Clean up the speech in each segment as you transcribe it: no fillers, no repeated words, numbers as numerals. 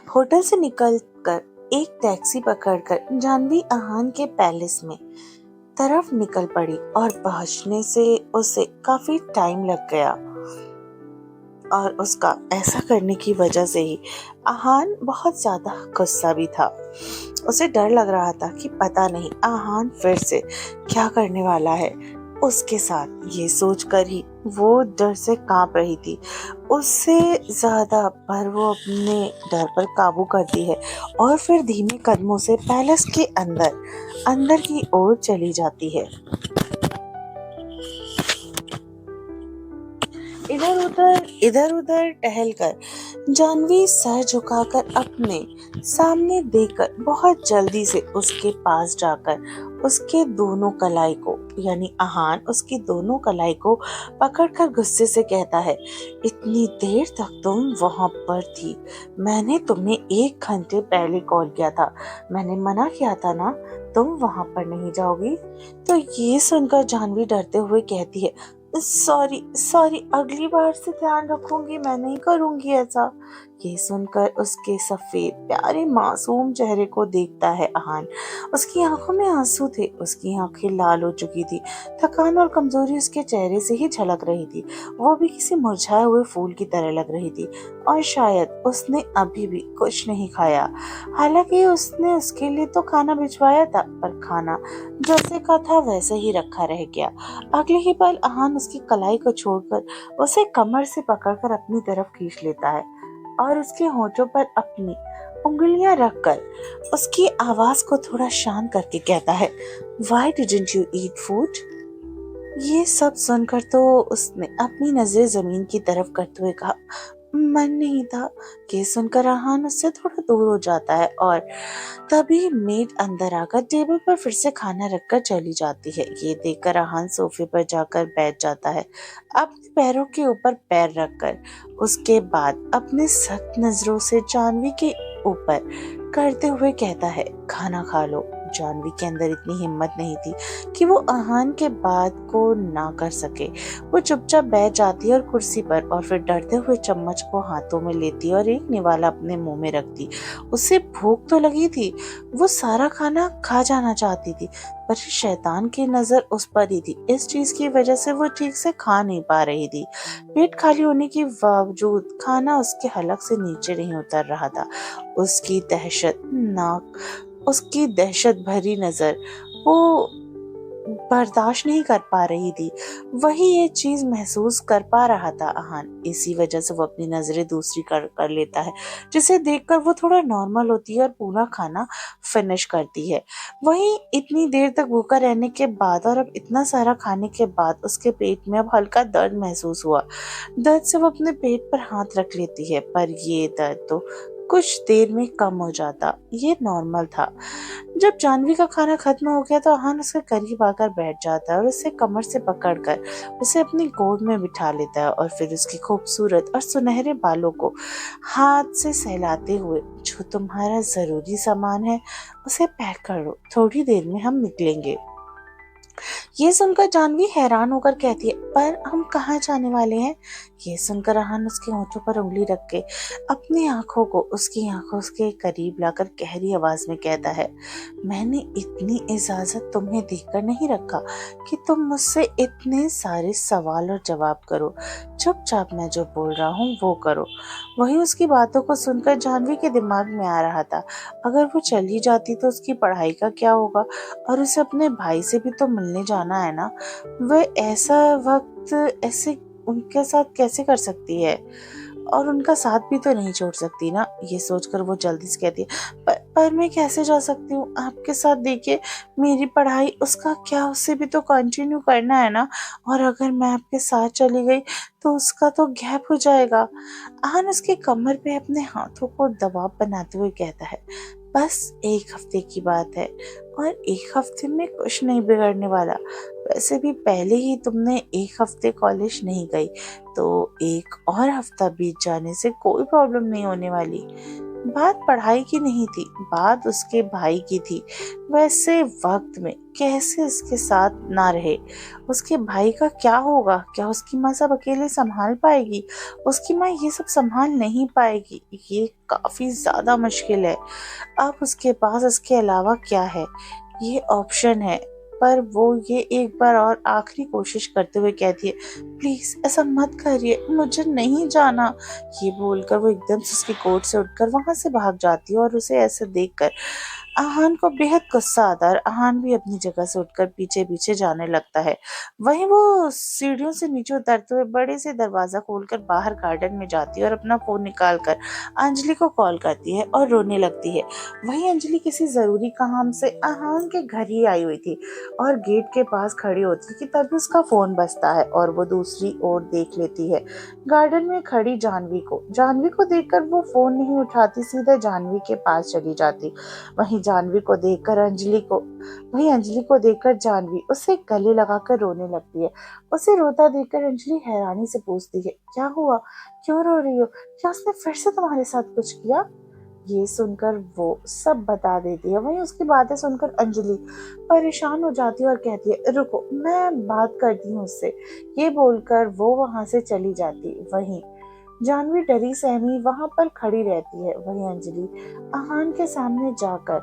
Hotel से निकलकर एक टैक्सी पकड़कर जानवी आहान के पैलेस में तरफ निकल पड़ी और पहुंचने से उसे काफी टाइम लग गया। और उसका ऐसा करने की वजह से ही आहान बहुत ज्यादा गुस्सा भी था। उसे डर लग रहा था कि पता नहीं आहान फिर से क्या करने वाला है उसके साथ। ये सोचकर ही वो डर से कांप रही थी। उससे ज्यादा पर वो अपने डर पर काबू करती है और फिर धीमे कदमों से पैलेस के अंदर अंदर की ओर चली जाती है। इधर उधर टहलकर जानवी सर झुकाकर अपने सामने देखकर बहुत जल्दी से उसके पास जाकर उसके दोनों कलाई को यानी आहान उसकी दोनों कलाई को पकड़कर गुस्से से कहता है, इतनी देर तक तुम वहां पर थी। मैंने तुम्हें 1 घंटे पहले कॉल किया था। मैंने मना किया था ना तुम वहां पर नहीं जाओगी। तो ये सुनकर जानवी डरते हुए कहती है, सॉरी सॉरी, अगली बार से ध्यान रखूंगी, मैं नहीं करूंगी ऐसा। ये सुनकर उसके सफेद प्यारे मासूम चेहरे को देखता है आहान। उसकी आंखों में आंसू थे, उसकी आंखें लाल हो चुकी थी। थकान और कमजोरी उसके चेहरे से ही झलक रही थी। वो भी किसी मुरझाए हुए फूल की तरह लग रही थी और शायद उसने अभी भी कुछ नहीं खाया। हालांकि उसने उसके लिए तो खाना भिजवाया था, पर खाना जैसे का था वैसे ही रखा रह गया। अगले ही पल आहान उसकी कलाई को छोड़कर उसे कमर से पकड़कर अपनी तरफ खींच लेता है और उसके होठों पर अपनी उंगलियां रखकर उसकी आवाज को थोड़ा शांत करके कहता है, Why didn't you eat food? ये सब सुनकर तो उसने अपनी नजरें जमीन की तरफ करते हुए कहा, मन नहीं था। ये सुनकर आहान उससे थोड़ा दूर हो जाता है और तभी मेड अंदर आकर टेबल पर फिर से खाना रखकर चली जाती है। ये देखकर आहान सोफे पर जाकर बैठ जाता है, अपने पैरों के ऊपर पैर रखकर। उसके बाद अपने सख्त नजरों से जानवी के ऊपर करते हुए कहता है, खाना खा लो। जानवी के अंदर इतनी हिम्मत नहीं थी कि वो आहान के बात को ना कर सके। वो चुपचाप बैठ जाती है और कुर्सी पर और फिर डरते हुए चम्मच को हाथों में लेती और एक निवाला अपने मुंह में रखती। उसे भूख तो लगी थी, वो सारा खाना खा जाना चाहती थी, पर शैतान की नजर उस पर ही थी। इस चीज की वजह से वो ठीक से खा नहीं पा रही थी। पेट खाली होने के बावजूद खाना उसके हलक से नीचे नहीं उतर रहा था। उसकी दहशत भरी नजर वो बर्दाश्त नहीं कर पा रही थी। वही ये चीज महसूस कर पा रहा था आहान। इसी वजह से वो अपनी नजरें दूसरी कर लेता है, जिसे देखकर वो थोड़ा नॉर्मल होती है और पूरा खाना फिनिश करती है। वहीं इतनी देर तक भूखा रहने के बाद और अब इतना सारा खाने के बाद उसके पेट में अब हल्का दर्द महसूस हुआ। दर्द से वो अपने पेट पर हाथ रख लेती है, पर ये दर्द तो कुछ देर में कम हो जाता। ये नॉर्मल था। जब जानवी का खाना खत्म हो गया तो आहान उसके करीब आकर बैठ जाता है और उसे कमर से पकड़कर उसे अपनी गोद में बिठा लेता है और फिर उसकी खूबसूरत और सुनहरे बालों को हाथ से सहलाते हुए, जो तुम्हारा जरूरी सामान है उसे पैक कर लो, थोड़ी देर में हम निकलेंगे। ये सुनकर जानवी हैरान होकर कहती है, पर हम कहाँ जाने वाले हैं? ये सुनकर आहान उसके होठों पर उंगली रख के अपनी आंखों को उसकी आंखों के करीब लाकर गहरी आवाज में कहता है, मैंने इतनी इजाजत तुम्हें देकर नहीं रखा कि तुम मुझसे इतने सारे सवाल और जवाब करो। चुपचाप मैं जो बोल रहा हूँ वो करो। वही उसकी बातों को सुनकर जानवी के दिमाग में आ रहा था, अगर वो चली जाती तो उसकी पढ़ाई का क्या होगा, और उसे अपने भाई से भी तो मिलने जाना है ना। वह ऐसा वक्त ऐसे उनके साथ कैसे कर सकती है और उनका साथ भी तो नहीं छोड़ सकती ना। ये सोचकर वो जल्दी से कहती है, पर मैं कैसे जा सकती हूँ आपके साथ? देखिए मेरी पढ़ाई उसका क्या, उसे भी तो कंटिन्यू करना है ना, और अगर मैं आपके साथ चली गई तो उसका तो गैप हो जाएगा। आहान उसके कमर पे अपने हाथों को दबाव बनाते हुए कहता है, बस 1 हफ्ते की बात है और 1 हफ्ते में कुछ नहीं बिगड़ने वाला। वैसे भी पहले ही तुमने 1 हफ्ते कॉलेज नहीं गई, तो 1 और हफ्ता बीत जाने से कोई प्रॉब्लम नहीं होने वाली। बात पढ़ाई की नहीं थी, बात उसके भाई की थी। वैसे वक्त में कैसे उसके साथ ना रहे? उसके भाई का क्या होगा? क्या उसकी माँ सब अकेले संभाल पाएगी? उसकी माँ ये सब संभाल नहीं पाएगी। ये काफी ज्यादा मुश्किल है। अब उसके पास इसके अलावा क्या है? ये ऑप्शन है। पर वो ये एक बार और आखिरी कोशिश करते हुए कहती है, प्लीज ऐसा मत करिए, मुझे नहीं जाना। ये बोलकर वो एकदम से उसकी कोट से उठकर वहां से भाग जाती है और उसे ऐसे देखकर आहान को बेहद गुस्सा आता है और आहान भी अपनी जगह से उठकर पीछे पीछे जाने लगता है। वहीं वो सीढ़ियों से नीचे उतरते हुए बड़े से दरवाजा खोलकर बाहर गार्डन में जाती है और अपना फोन निकाल कर अंजलि को कॉल करती है और रोने लगती है। वहीं अंजलि किसी जरूरी काम से आहान के घर ही आई हुई थी और गेट के पास खड़ी होती है कि तभी उसका फोन बजता है और वो दूसरी ओर देख लेती है गार्डन में खड़ी जानवी को देखकर वो फोन नहीं उठाती, सीधे जानवी के पास चली जाती। वहीं जानवी को देखकर अंजलि को वहीं अंजलि को देखकर जानवी उसे गले लगाकर रोने लगती है। उसे रोता देखकर अंजलि हैरानी से पूछती है, क्या हुआ? क्यों रो रही हो? क्या उसने फिर से तुम्हारे साथ कुछ किया? ये सुनकर वो सब बता देती है। वहीं उसकी बातें सुनकर अंजलि परेशान हो जाती है और कहती है, रुको मैं बात करती हूँ उससे। ये बोलकर वो वहां से चली जाती। वहीं जानवी डरी सहमी वहां पर खड़ी रहती है। वहीं अंजलि आहान के सामने जाकर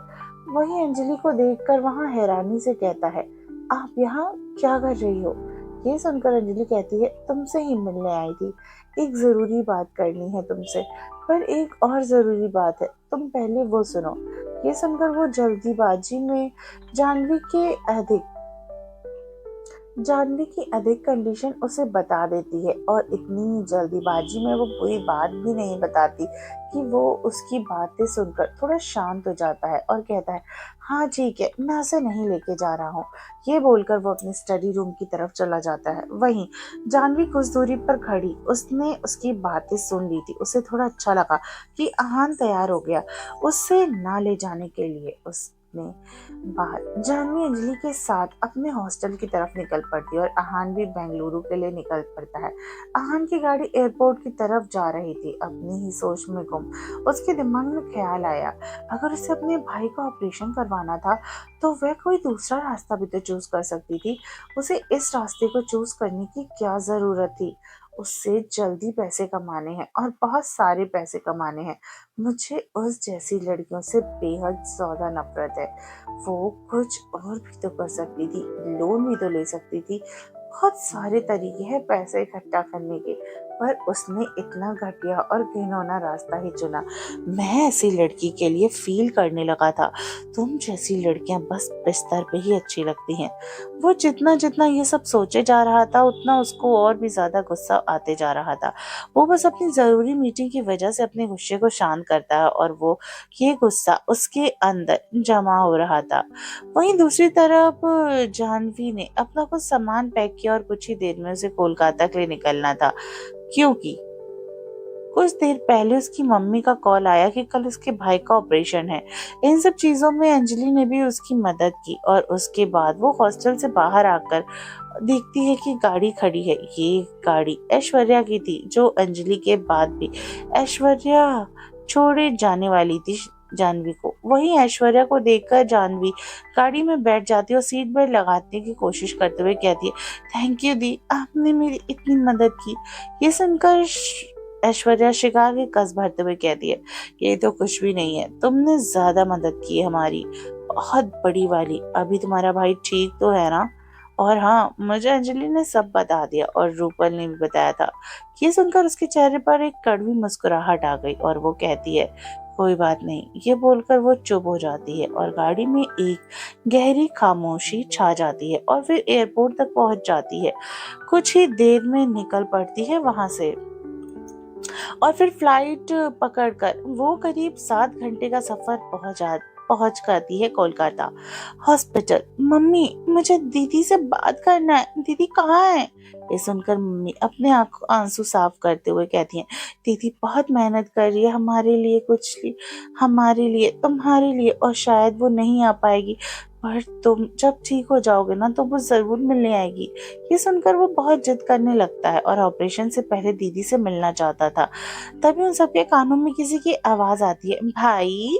वहीं अंजलि को देखकर वहां हैरानी से कहता है, आप यहाँ क्या कर रही हो? ये सुनकर अंजलि कहती है, तुमसे ही मिलने आई थी, एक जरूरी बात करनी है तुमसे। पर एक और जरूरी बात है, तुम पहले वो सुनो। ये सुनकर वो जल्दीबाजी में जानवी के अधिक जानवी की अधिक कंडीशन उसे बता देती है और इतनी जल्दीबाजी में वो पूरी बात भी नहीं बताती कि वो उसकी बातें सुनकर थोड़ा शांत हो जाता है और कहता है, हाँ ठीक है, मैं उसे नहीं लेके जा रहा हूँ। ये बोलकर वो अपनी स्टडी रूम की तरफ चला जाता है। वहीं जानवी कुछ दूरी पर खड़ी उसने उसकी बातें सुन ली थी। उसे थोड़ा अच्छा लगा कि आहान तैयार हो गया उससे ना ले जाने के लिए। उसने बाहर जानवी अंजलि के साथ अपने हॉस्टल की तरफ निकल पड़ती है और आहान भी बेंगलुरु के लिए निकल पड़ता है। आहान की गाड़ी एयरपोर्ट की तरफ जा रही थी। अपनी ही सोच में गुम उसके दिमाग में ख्याल आया, अगर उसे अपने भाई का ऑपरेशन करवाना था तो वह कोई दूसरा रास्ता भी तो चूज कर सकती थी। उसे इस रास्ते को चूज करने की क्या जरूरत थी? उससे जल्दी पैसे कमाने हैं और बहुत सारे पैसे कमाने हैं। मुझे उस जैसी लड़कियों से बेहद ज्यादा नफरत है। वो कुछ और भी तो कर सकती थी, लोन भी तो ले सकती थी। बहुत सारे तरीके हैं पैसे इकट्ठा करने के, पर उसने इतना घटिया और घिनौना रास्ता ही चुना। मैं ऐसी लड़की के लिए फील करने लगा था। तुम जैसी लड़कियां बस बिस्तर पे ही अच्छी लगती हैं। वो जितना जितना ये सब सोचे जा रहा था उतना उसको और भी ज्यादा गुस्सा आते जा रहा था। वो बस अपनी जरूरी मीटिंग की वजह से अपने गुस्से को शांत करता है और वो ये गुस्सा उसके अंदर जमा हो रहा था। वहीं दूसरी तरफ जानवी ने अपना कुछ सामान पैक किया और कुछ ही देर में उसे कोलकाता के लिए निकलना था, क्योंकि कुछ देर पहले उसकी मम्मी का कॉल आया कि कल उसके भाई का ऑपरेशन है। इन सब चीजों में अंजलि ने भी उसकी मदद की और उसके बाद वो हॉस्टल से बाहर आकर देखती है कि गाड़ी खड़ी है। ये गाड़ी ऐश्वर्या की थी, जो अंजलि के बाद भी ऐश्वर्या छोड़े जाने वाली थी जानवी को। वहीं ऐश्वर्या को देखकर जानवी गाड़ी में बैठ जाती है और सीट बेल्ट लगाने की कोशिश करते हुए कहती है, थैंक यू दी, आपने मेरी इतनी मदद की। ये सुनकर ऐश्वर्या शिकार के कस भरते हुए कहती है, ये तो कुछ भी नहीं है, तुमने ज्यादा मदद की है हमारी, बहुत बड़ी वाली। अभी तुम्हारा भाई ठीक तो है ना? और हाँ, मुझे अंजलि ने सब बता दिया और रूपल ने भी बताया था। ये सुनकर उसके चेहरे पर एक कड़वी मुस्कुराहट आ गई और वो कहती है, कोई बात नहीं। ये बोलकर वो चुप हो जाती है और गाड़ी में एक गहरी खामोशी छा जाती है और फिर एयरपोर्ट तक पहुंच जाती है। कुछ ही देर में निकल पड़ती है वहां से और फिर फ्लाइट पकड़कर वो करीब 7 घंटे का सफर पहुंच करती है कोलकाता हॉस्पिटल। मम्मी, मुझे दीदी से बात करना है, दीदी कहाँ है? ये सुनकर मम्मी अपने आंसू साफ करते हुए कहती हैं, दीदी बहुत मेहनत कर रही है हमारे लिए, हमारे लिए, तुम्हारे लिए, और शायद वो नहीं आ पाएगी। पर तुम जब ठीक हो जाओगे ना तो वो जरूर मिलने आएगी। ये सुनकर वो बहुत जिद करने लगता है और ऑपरेशन से पहले दीदी से मिलना चाहता था। तभी उन सबके कानों में किसी की आवाज आती है, भाई।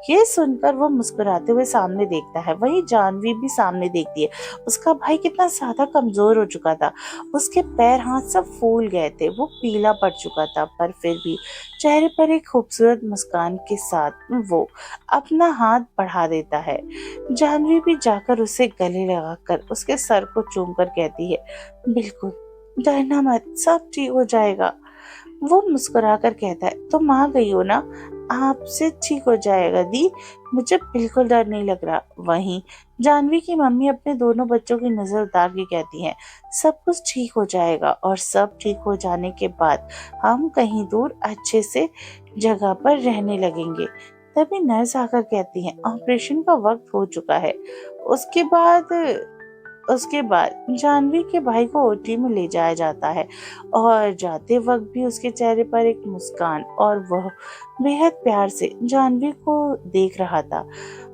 ये सुनकर वो मुस्कुराते हुए सामने देखता है। वही जानवी भी सामने देखती है। उसका भाई कितना ज्यादा कमजोर हो चुका था। उसके पैर हाथ सब फूल गए थे, वो पीला पड़ चुका था, पर फिर भी चेहरे पर एक खूबसूरत मुस्कान के साथ वो अपना हाथ बढ़ा देता है। जानवी भी जाकर उसे गले लगाकर उसके सर को चूमकर कहती है, बिल्कुल डरना मत, सब ठीक हो जाएगा। वो मुस्कुराकर कहता है, तुम आ गई हो ना, आपसे ठीक हो जाएगा दी, मुझे बिल्कुल डर नहीं लग रहा। वहीं जानवी की मम्मी अपने दोनों बच्चों की नजर उतार के कहती हैं, सब कुछ ठीक हो जाएगा और सब ठीक हो जाने के बाद हम कहीं दूर अच्छे से जगह पर रहने लगेंगे। तभी नर्स आकर कहती है, ऑपरेशन का वक्त हो चुका है। उसके बाद उसके बाद जानवी के भाई को ओटी में ले जाया जाता है और जाते वक्त भी उसके चेहरे पर एक मुस्कान और वह बेहद प्यार से जानवी को देख रहा था।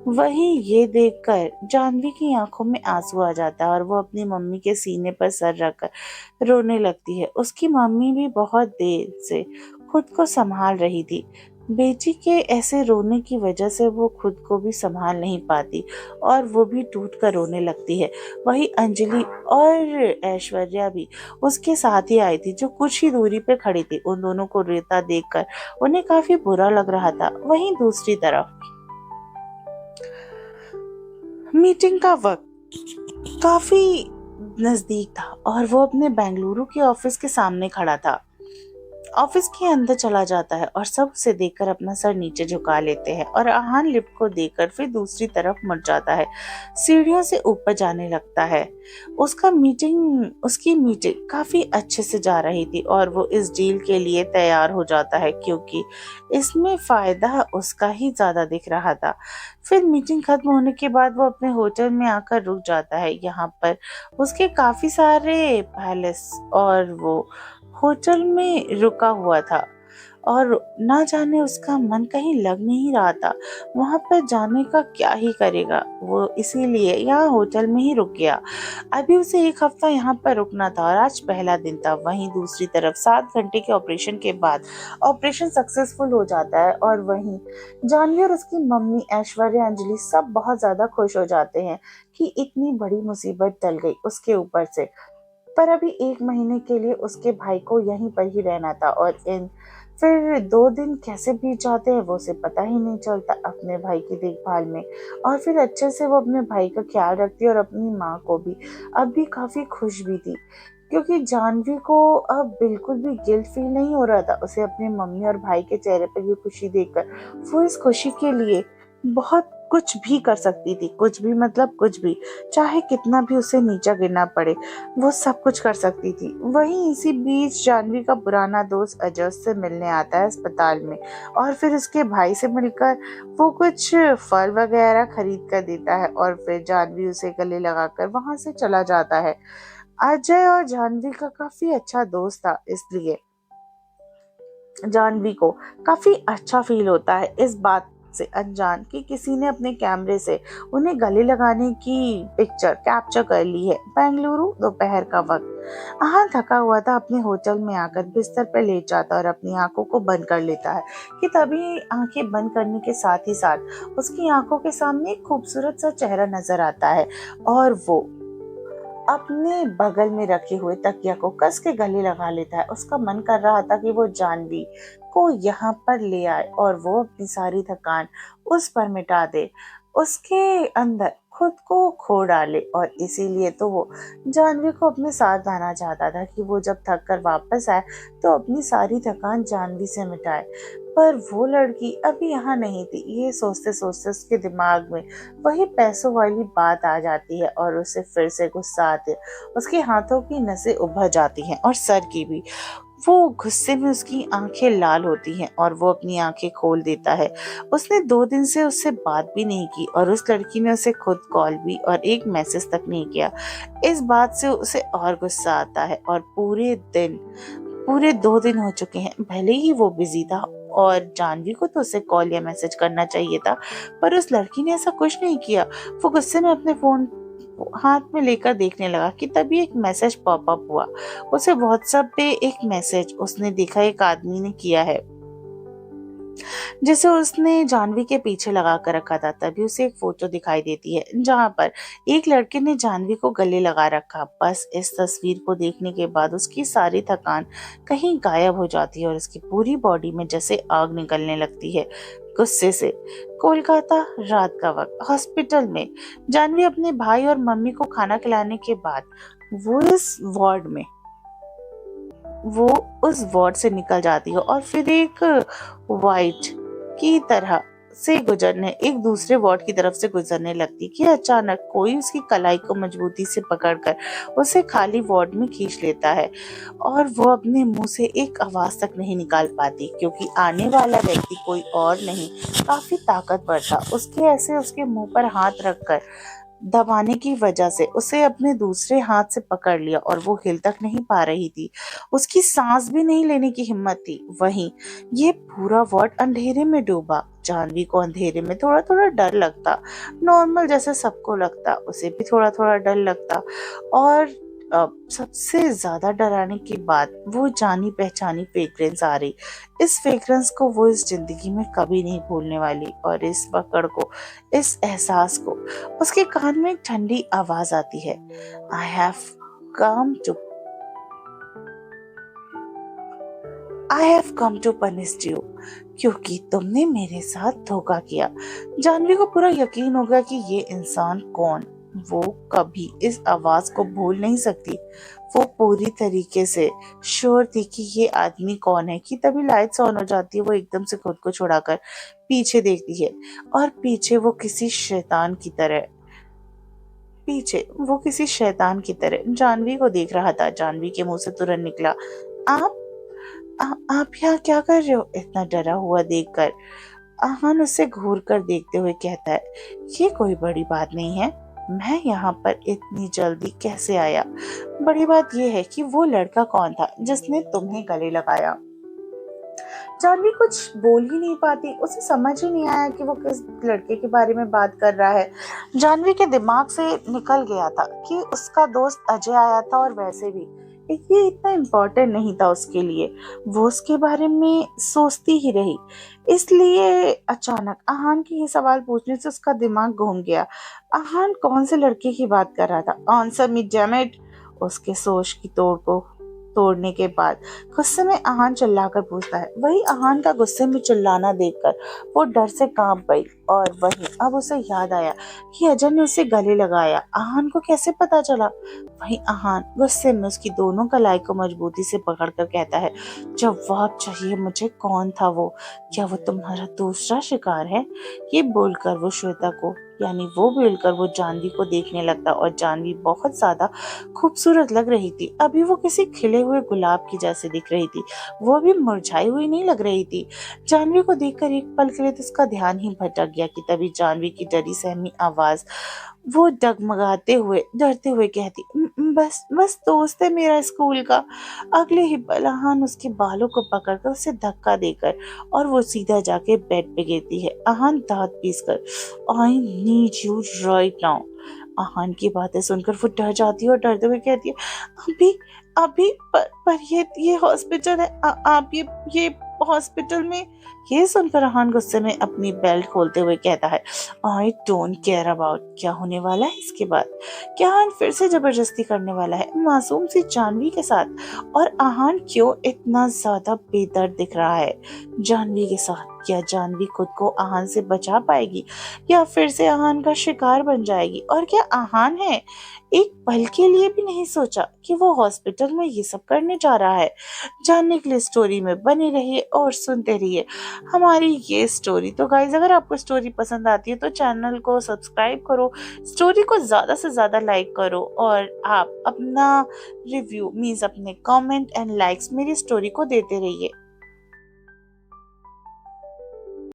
वही ये देखकर जानवी की आंखों में आंसू आ जाता है और वो अपनी मम्मी के सीने पर सर रखकर रोने लगती है। उसकी मम्मी भी बहुत देर से खुद को संभाल रही थी। बेटी के ऐसे रोने की वजह से वो खुद को भी संभाल नहीं पाती और वो भी टूट कर रोने लगती है। वही अंजलि और ऐश्वर्या भी उसके साथ ही आई थी, जो कुछ ही दूरी पे खड़ी थी। उन दोनों को रोता देखकर उन्हें काफी बुरा लग रहा था। वहीं दूसरी तरफ मीटिंग का वक्त काफी नजदीक था और वो अपने बेंगलुरु के ऑफिस के सामने खड़ा था। ऑफिस के अंदर चला जाता है और सब उसे देखकर अपना सर नीचे झुका लेते हैं और आहान लिफ्ट को देखकर फिर दूसरी तरफ मुड़ जाता है। सीढ़ियों से ऊपर जाने लगता है। उसकी मीटिंग काफी अच्छे से जा रही थी और वो इस डील के लिए तैयार हो जाता है क्योंकि इसमें फायदा उसका ही ज्यादा दिख रहा था। फिर मीटिंग खत्म होने के बाद वो अपने होटल में आकर रुक जाता है। यहाँ पर उसके काफी सारे पैलेस और वो होटल में रुका हुआ था और ना जाने उसका मन कहीं लग नहीं रहा था। वहां पर जाने का क्या ही करेगा वो, इसीलिए यहाँ होटल में ही रुक गया। अभी उसे एक हफ्ता यहाँ पर रुकना था और आज पहला दिन था। वहीं दूसरी तरफ 7 घंटे के ऑपरेशन के बाद ऑपरेशन सक्सेसफुल हो जाता है और वहीं जानवी और उसकी मम्मी ऐश्वर्या अंजलि सब बहुत ज्यादा खुश हो जाते हैं कि इतनी बड़ी मुसीबत टल गई उसके ऊपर से। पर अभी 1 महीने के लिए उसके भाई को यहीं पर ही रहना था और इन फिर 2 दिन कैसे बीत जाते हैं वो उसे पता ही नहीं चलता अपने भाई की देखभाल में। और फिर अच्छे से वो अपने भाई का ख्याल रखती है और अपनी माँ को भी। अब भी काफी खुश भी थी क्योंकि जानवी को अब बिल्कुल भी गिल्ट फील नहीं हो रहा था। उसे अपनी मम्मी और भाई के चेहरे पर ये खुशी देखकर वो इस खुशी के लिए बहुत कुछ भी कर सकती थी। कुछ भी मतलब कुछ भी, चाहे कितना भी उसे नीचा गिरना पड़े, वो सब कुछ कर सकती थी। वहीं इसी बीच जानवी का पुराना दोस्त अजय से मिलने आता है अस्पताल में और फिर उसके भाई से मिलकर वो कुछ फल वगैरह खरीद कर देता है और फिर जानवी उसे गले लगाकर वहां से चला जाता है। अजय और जानवी का काफी अच्छा दोस्त था, इसलिए जानवी को काफी अच्छा फील होता है इस बात से अनजान कि किसी ने अपने कैमरे से उन्हें गले लगाने की पिक्चर कैप्चर कर ली है। बेंगलुरु दोपहर का वक्त। आहान थका हुआ था, अपने होटल में आकर बिस्तर पर लेट जाता और अपनी आंखों को बंद कर लेता है कि तभी आंखें बंद करने के साथ ही साथ उसकी आंखों के सामने एक खूबसूरत सा चेहरा नजर आता है और वो अपने बगल में रखे हुए तकिया को कस के गले लगा लेता है। उसका मन कर रहा था कि वो जानवी को यहाँ पर ले आए और वो अपनी सारी थकान उस पर मिटा दे, उसके अंदर खुद को खो डाले। और इसीलिए तो वो जानवी को अपने साथ लाना चाहता था कि वो जब थक कर वापस आए तो अपनी सारी थकान जानवी से मिटाए। पर वो लड़की अभी यहाँ नहीं थी। ये सोचते सोचते उसके दिमाग में वही पैसों वाली बात आ जाती है और उसे फिर से गुस्सा आती है। उसके हाथों की नसें उभर जाती हैं और सर की भी। वो गुस्से में उसकी आंखें लाल होती हैं और वो अपनी आंखें खोल देता है। उसने 2 दिन से उससे बात भी नहीं की और उस लड़की ने उसे खुद कॉल भी और एक मैसेज तक नहीं किया। इस बात से उसे और गुस्सा आता है और पूरे 2 दिन हो चुके हैं। भले ही वो बिजी था, और जानवी को तो उसे कॉल या मैसेज करना चाहिए था, पर उस लड़की ने ऐसा कुछ नहीं किया। वो गुस्से में अपने फोन हाथ में लेकर देखने लगा कि तभी एक मैसेज पॉपअप हुआ। उसे व्हाट्सएप पे एक मैसेज उसने देखा एक आदमी ने किया है, जिसे उसने जानवी के पीछे लगा कर रखा था। तभी उसे एक फोटो दिखाई देती है जहां पर एक लड़के ने जानवी को गले लगा रखा। बस इस तस्वीर को देखने के बाद उसकी सारी थकान कहीं गायब हो जाती है और उसकी पूरी बॉडी में जैसे आग निकलने लगती है गुस्से से। कोलकाता, रात का वक्त, हॉस्पिटल में जानवी अपने भाई और मम्मी को खाना खिलाने के बाद वो उस वार्ड से निकल जाती है और फिर एक वाइट की तरह से गुजरने एक दूसरे वार्ड की तरफ से गुजरने लगती कि अचानक कोई उसकी कलाई को मजबूती से पकड़कर उसे खाली वार्ड में खींच लेता है और वो अपने मुंह से एक आवाज तक नहीं निकाल पाती, क्योंकि आने वाला व्यक्ति कोई और नहीं, काफी ताकतवर था। उसके मुंह पर हाथ रखकर दबाने की वजह से उसे अपने दूसरे हाथ से पकड़ लिया और वो हिल तक नहीं पा रही थी। उसकी सांस भी नहीं लेने की हिम्मत थी। वहीं ये पूरा वार्ड अंधेरे में डूबा। जानवी को अंधेरे में थोड़ा थोड़ा डर लगता, नॉर्मल जैसे सबको लगता, उसे भी थोड़ा थोड़ा डर लगता। और सबसे ज्यादा डराने की बात, वो जानी पहचानी फ्रेग्रेंस आ रही। इस फ्रेग्रेंस को वो इस जिंदगी में कभी नहीं भूलने वाली। और इस पकड़ को, इस एहसास को, उसके कान में एक ठंडी आवाज आती है, I have come to I have come to punish you, क्योंकि तुमने मेरे साथ धोखा किया। जानवी को पूरा यकीन हो गया कि ये इंसान कौन, वो कभी इस आवाज को भूल नहीं सकती। वो पूरी तरीके से श्योर थी कि ये आदमी कौन है कि तभी लाइट्स ऑन हो जाती है। वो एकदम से खुद को छुड़ाकर पीछे देखती है और पीछे वो किसी शैतान की तरह जानवी को देख रहा था। जानवी के मुंह से तुरंत निकला, आप आप यहाँ क्या कर रहे हो? इतना डरा हुआ देखकर आहान उसे घूर कर देखते हुए कहता है, ये कोई बड़ी बात नहीं है, मैं यहाँ पर इतनी जल्दी कैसे आया। बड़ी बात यह है कि वो लड़का कौन था जिसने तुम्हें गले लगाया। जानवी कुछ बोल ही नहीं पाती, उसे समझ ही नहीं आया कि वो किस लड़के के बारे में बात कर रहा है। जानवी के दिमाग से निकल गया था कि उसका दोस्त अजय आया था, और वैसे भी ये इतना इम्पोर्टेंट नहीं था उसके लिए। वो उसके बारे में सोचती ही रही। इसलिए अचानक आहान के ये सवाल पूछने से उसका दिमाग घूम गया। आहान कौन से लड़के की बात कर रहा था? Answer me damn it. उसके सोच की तोड़ को तोड़ने के बाद गुस्से में आहान चिल्लाकर पूछता है। वही आहान का गुस्से में चिल्लाना देखकर वो डर से कांप गई। और वही अब उसे याद आया कि अजय ने उसे गले लगाया। आहान को कैसे पता चला? वही आहान गुस्से में उसकी दोनों कलाई को मजबूती से पकड़कर कहता है, जवाब चाहिए मुझे, कौन था वो? क्या वो तुम्हारा दूसरा शिकार है? ये बोलकर वो जानवी को देखने लगता, और जानवी बहुत ज्यादा खूबसूरत लग रही थी। अभी वो किसी खिले हुए गुलाब की जैसे दिख रही थी, वो भी मुरझाई हुई नहीं लग रही थी। जानवी को देखकर एक पल के लिए तो उसका ध्यान ही भटक गया कि तभी जानवी की डरी सहमी आवाज वो डगमगाते हुए डरते हुए कहती, बस बस दोस्त है मेरा स्कूल का। अगले ही पल आहान उसके बालों को पकड़कर उसे धक्का देकर और वो सीधा जाके बेड पे गिरती है। आहान दांत पीसकर, I need you right now. Aahan की बातें सुनकर वो डर जाती है और डरते हुए कहती है, अभी अभी पर ये हॉस्पिटल है। आप ये हॉस्पिटल में। ये सुनकर आहान गुस्से में अपनी बेल्ट खोलते हुए कहता है, आई डोंट केयर अबाउट। क्या होने वाला है इसके बाद? क्या आहान फिर से जबरदस्ती करने वाला है मासूम सी जानवी के साथ? और आहान क्यों इतना ज्यादा बेदर्द दिख रहा है जानवी के साथ? क्या जानवी खुद को आहान से बचा पाएगी या फिर से आहान का शिकार बन जाएगी? और क्या आहान है एक पल के लिए भी नहीं सोचा कि वो हॉस्पिटल में ये सब करने जा रहा है? जानने के लिए स्टोरी में बने रहिए और सुनते रहिए हमारी ये स्टोरी। तो गाइज, अगर आपको स्टोरी पसंद आती है तो चैनल को सब्सक्राइब करो, स्टोरी को ज्यादा से ज्यादा लाइक करो, और आप अपना रिव्यू मीन्स अपने कमेंट एंड लाइक्स मेरी स्टोरी को देते रहिए।